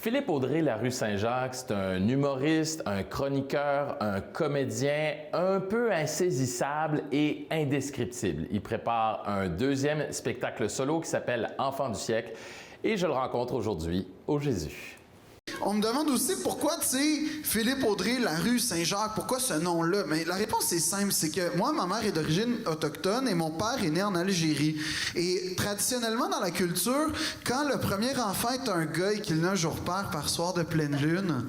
Philippe Audrey, la rue Saint-Jacques, c'est un humoriste, un chroniqueur, un comédien un peu insaisissable et indescriptible. Il prépare un deuxième spectacle solo qui s'appelle Enfant du siècle et je le rencontre aujourd'hui au Jésus. On me demande aussi pourquoi, tu sais, Philippe Audrey, la rue Saint-Jacques, pourquoi ce nom-là? Mais la réponse est simple, c'est que moi, ma mère est d'origine autochtone et mon père est né en Algérie. Et traditionnellement, dans la culture, quand le premier enfant est un gars et qu'il naît un jour par soir de pleine lune,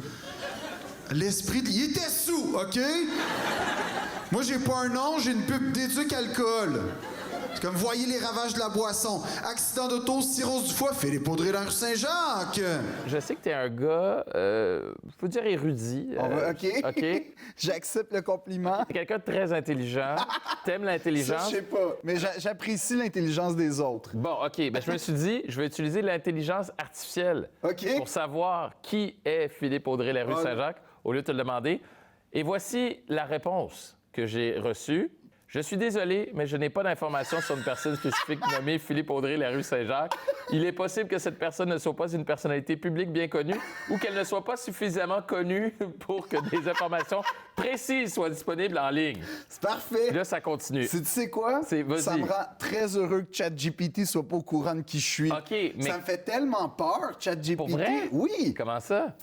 l'esprit, il était sous, OK? Moi, j'ai pas un nom, j'ai une pub d'éduc-alcool. C'est comme, voyez les ravages de la boisson. Accident d'auto, cirrhose du foie, Philippe Audrey, la rue Saint-Jacques. Je sais que tu es un gars, faut dire érudit. OK. J'accepte le compliment. T'es quelqu'un de très intelligent. T'aimes l'intelligence. Ça, je sais pas. Mais j'apprécie l'intelligence des autres. Bon, OK. Ben, je me suis dit, je vais utiliser l'intelligence artificielle pour savoir qui est Philippe Audrey, la rue Saint-Jacques, au lieu de te le demander. Et voici la réponse que j'ai reçue. Je suis désolé, mais je n'ai pas d'informations sur une personne spécifique nommée Philippe Audrey, la rue Saint-Jacques. Il est possible que cette personne ne soit pas une personnalité publique bien connue ou qu'elle ne soit pas suffisamment connue pour que des informations précises soient disponibles en ligne. C'est parfait. Puis là, ça continue. Tu sais quoi? Ça me rend très heureux que ChatGPT soit pas au courant de qui je suis. OK, mais... Ça me fait tellement peur, ChatGPT. Pour vrai? Oui. Comment ça?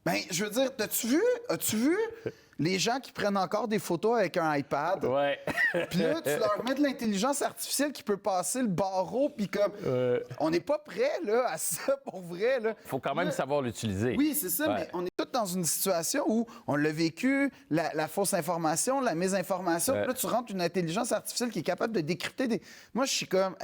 Ben, je veux dire, as-tu vu les gens qui prennent encore des photos avec un iPad? Ouais. Puis là, tu leur mets de l'intelligence artificielle qui peut passer le barreau, puis comme... On n'est pas prêt, là, à ça, pour vrai, là. Faut quand même savoir l'utiliser. Oui, c'est ça, mais on est tous dans une situation où on l'a vécu, la fausse information, la mésinformation, puis là, tu rentres une intelligence artificielle qui est capable de décrypter des... Moi, je suis comme,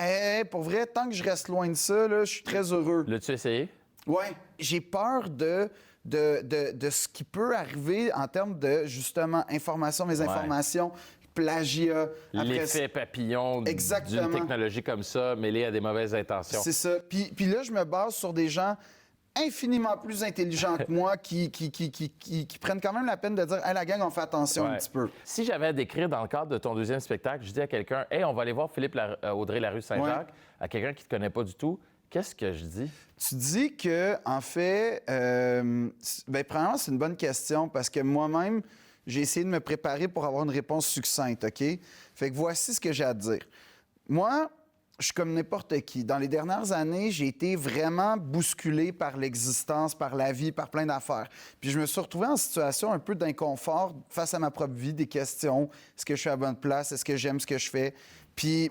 pour vrai, tant que je reste loin de ça, là, je suis très heureux. L'as-tu essayé? Ouais. J'ai peur de ce qui peut arriver en termes de, justement, information, mésinformation, plagiat. L'effet papillon d'une technologie comme ça mêlée à des mauvaises intentions. C'est ça. Puis là, je me base sur des gens infiniment plus intelligents que moi qui prennent quand même la peine de dire « Hey, la gang, on fait attention un petit peu. » Si j'avais à décrire dans le cadre de ton deuxième spectacle, je dis à quelqu'un « Hey, on va aller voir Philippe Audrey, la rue Saint-Jacques », à quelqu'un qui ne te connaît pas du tout, qu'est-ce que je dis? Tu dis que, en fait, premièrement, c'est une bonne question parce que moi-même, j'ai essayé de me préparer pour avoir une réponse succincte, OK? Fait que voici ce que j'ai à te dire. Moi, je suis comme n'importe qui. Dans les dernières années, j'ai été vraiment bousculé par l'existence, par la vie, par plein d'affaires. Puis je me suis retrouvé en situation un peu d'inconfort face à ma propre vie, des questions. Est-ce que je suis à la bonne place? Est-ce que j'aime ce que je fais? Puis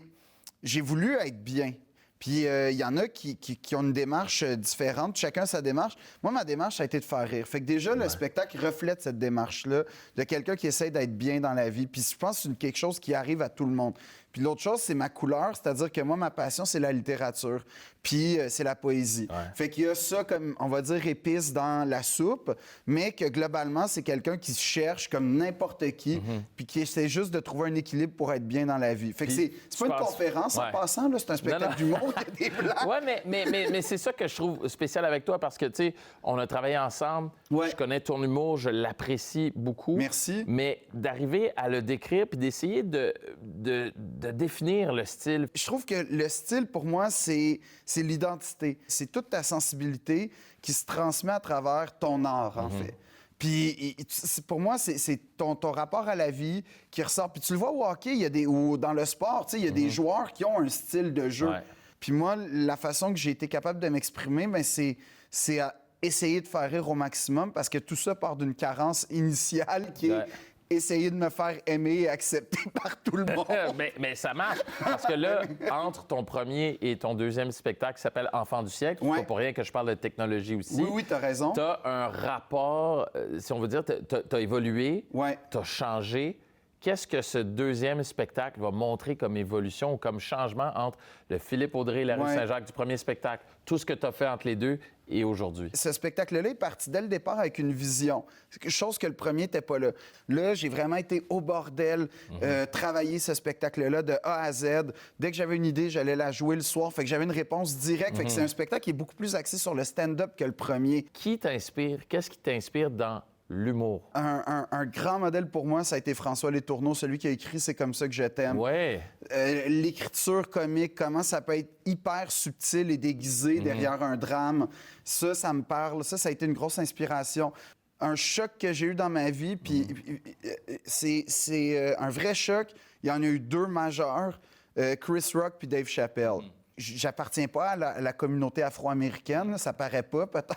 j'ai voulu être bien. Puis il y en a qui ont une démarche différente, chacun sa démarche. Moi, ma démarche, ça a été de faire rire. Fait que déjà, le spectacle reflète cette démarche-là de quelqu'un qui essaie d'être bien dans la vie. Puis je pense que c'est quelque chose qui arrive à tout le monde. Puis l'autre chose, c'est ma couleur, c'est-à-dire que moi, ma passion, c'est la littérature. Puis c'est la poésie. Ouais. Fait qu'il y a ça comme, on va dire, épice dans la soupe, mais que globalement, c'est quelqu'un qui se cherche comme n'importe qui, puis qui essaie juste de trouver un équilibre pour être bien dans la vie. Fait que c'est pas une conférence en passant, là, c'est un spectacle d'humour, il y a des blagues. Oui, mais c'est ça que je trouve spécial avec toi, parce que, tu sais, on a travaillé ensemble, je connais ton humour, je l'apprécie beaucoup. Merci. Mais d'arriver à le décrire, puis d'essayer de définir le style. Je trouve que le style, pour moi, c'est l'identité. C'est toute ta sensibilité qui se transmet à travers ton art, en fait. Puis pour moi, c'est ton rapport à la vie qui ressort. Puis tu le vois au hockey, ou dans le sport, il y a des joueurs qui ont un style de jeu. Ouais. Puis moi, la façon que j'ai été capable de m'exprimer, c'est à essayer de faire rire au maximum parce que tout ça part d'une carence initiale qui est... essayer de me faire aimer et accepter par tout le monde. mais ça marche. Parce que là, entre ton premier et ton deuxième spectacle qui s'appelle Enfant du siècle, c'est pas pour rien que je parle de technologie aussi. Oui, t'as raison. T'as un rapport, si on veut dire, t'as évolué, t'as changé. Qu'est-ce que ce deuxième spectacle va montrer comme évolution ou comme changement entre le Philippe Audrey et la rue Saint-Jacques du premier spectacle, tout ce que tu as fait entre les deux et aujourd'hui? Ce spectacle-là est parti dès le départ avec une vision, chose que le premier n'était pas là. Là, j'ai vraiment été au bordel, travailler ce spectacle-là de A à Z. Dès que j'avais une idée, j'allais la jouer le soir, fait que j'avais une réponse directe. Fait que c'est un spectacle qui est beaucoup plus axé sur le stand-up que le premier. Qui t'inspire? Qu'est-ce qui t'inspire dans l'humour. Un grand modèle pour moi, ça a été François Letourneau, celui qui a écrit C'est comme ça que je t'aime. Ouais. L'écriture comique, comment ça peut être hyper subtil et déguisé derrière un drame. Ça me parle. Ça a été une grosse inspiration. Un choc que j'ai eu dans ma vie, puis c'est un vrai choc. Il y en a eu 2 majeurs, Chris Rock puis Dave Chappelle. J'appartiens pas à la communauté afro-américaine, là, ça paraît pas, peut-être.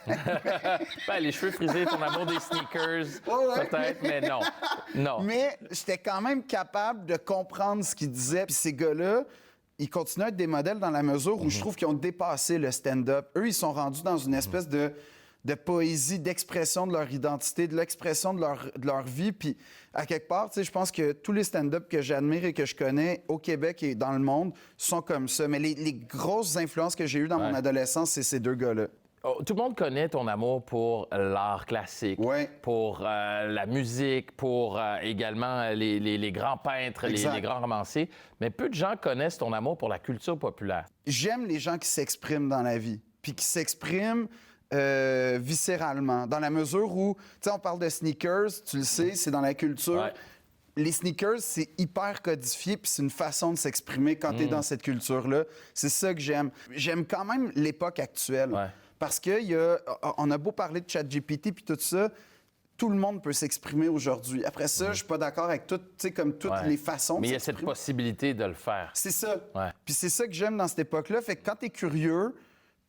Ben, les cheveux frisés, ton amour des sneakers, peut-être, mais non. Non. Mais j'étais quand même capable de comprendre ce qu'ils disaient. Puis ces gars-là, ils continuent à être des modèles dans la mesure où je trouve qu'ils ont dépassé le stand-up. Eux, ils sont rendus dans une espèce de poésie, d'expression de leur identité, de l'expression de leur vie. Puis, à quelque part, tu sais, je pense que tous les stand-up que j'admire et que je connais au Québec et dans le monde sont comme ça. Mais les grosses influences que j'ai eues dans mon adolescence, c'est ces 2 gars-là. Oh, tout le monde connaît ton amour pour l'art classique, pour la musique, pour également les grands peintres, les grands romanciers. Mais peu de gens connaissent ton amour pour la culture populaire. J'aime les gens qui s'expriment dans la vie, puis qui s'expriment viscéralement, dans la mesure où, tu sais, on parle de sneakers, tu le sais, c'est dans la culture. Ouais. Les sneakers, c'est hyper codifié, puis c'est une façon de s'exprimer quand tu es dans cette culture-là. C'est ça que j'aime. J'aime quand même l'époque actuelle, parce qu'on a beau parler de ChatGPT puis tout ça, tout le monde peut s'exprimer aujourd'hui. Après ça, je suis pas d'accord avec tout, tu sais, comme toutes les façons mais de s'exprimer. Mais il y a cette possibilité de le faire. C'est ça. Ouais. Puis c'est ça que j'aime dans cette époque-là. Fait que quand tu es curieux,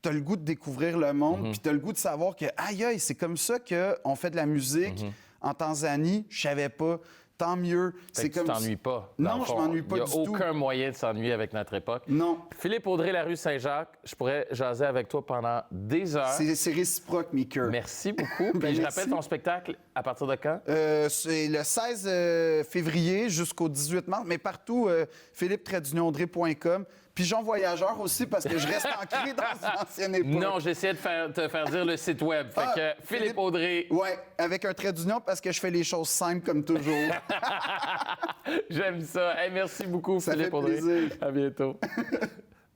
t'as le goût de découvrir le monde, puis t'as le goût de savoir que, aïe, c'est comme ça qu'on fait de la musique en Tanzanie. Je savais pas. Tant mieux. C'est comme tu t'ennuies pas. Non, je m'ennuie pas du tout. Il n'y a aucun moyen de s'ennuyer avec notre époque. Non. Philippe Audrey, la rue Saint-Jacques, je pourrais jaser avec toi pendant des heures. C'est réciproque, Mika. Merci beaucoup. Puis je rappelle ton spectacle à partir de quand? C'est le 16 février jusqu'au 18 mars, mais partout, philippe-audrey.com. Pigeon voyageur aussi, parce que je reste ancré dans une ancienne époque. Non, j'essaie de te faire dire le site web. Fait que Philippe Audrey. Ouais, avec un trait d'union, parce que je fais les choses simples comme toujours. J'aime ça. Hey, merci beaucoup, Philippe Audrey. Ça fait plaisir. À bientôt.